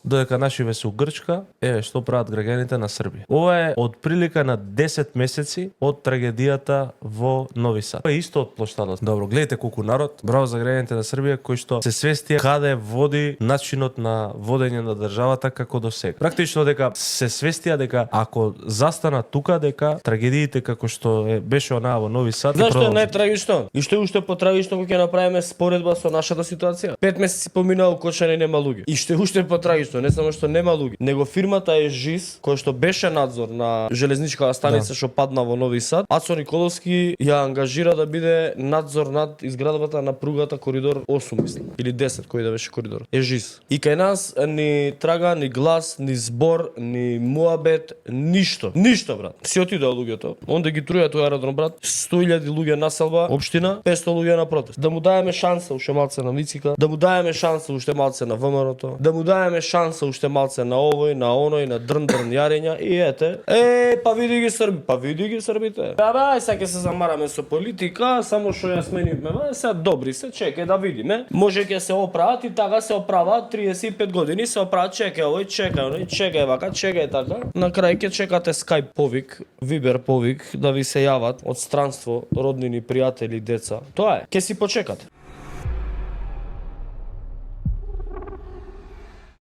додека нашиве се у Грчка, што прават граѓаните на Србија. Ова е од прилика на 10 месеци од трагедијата во Нови Сад. Ова е исто од плоштадот. Добро, гледате колку народ, браво за граѓаните на Србија кои што се свестија каде води начинот на водење на државата како до сега. Практично дека се свестија дека ако застана тука дека трагедиите како што беше онаа во Нови Сад. Зашто е најтрагично? И што е уште потрагично кога ќе направиме споредба со нашата ситуација? 5 месеци поминаа у Кочани нема луѓе. И што е уште потрагично, не само што нема луѓе, него фирмата е ЖИС, која што беше надзор на железничката станица што падна во Нови Сад, Ацо Николовски ја ангажира да биде надзор над изградбата на пругата коридор 8, мислам, или 10, кој да беше коридор. Е ЖИС. И кај нас ни трага, ни глас, ни збор, ни муабет, ништо. Ништо, брат. Си отидоа луѓето. Онде ги труја тој аеродром, брат. 100.000 луѓе населба, општина, 500 луѓе на протест. Да му даеме шанса уште малце на Мицика, да му даеме шанса уште малце на ВМРО-то, да му даеме шанса уште малце на овој, на оној, на дрн јарења и ете. Па види ги Срби, па види ги србите. Ај сега ќе се замараме со политика, само што ја сменивме, сега добри се, чекај да видиме. Може ќе се оправат и така се оправат 35 години, се оправат, чекај овој, чекај оној, чекај вака, чекај така. На крај ќе чекате Skype повик, Viber повик да ви се јават од странство роднини, пријатели, деца. Тоа е. Ќе си почекате.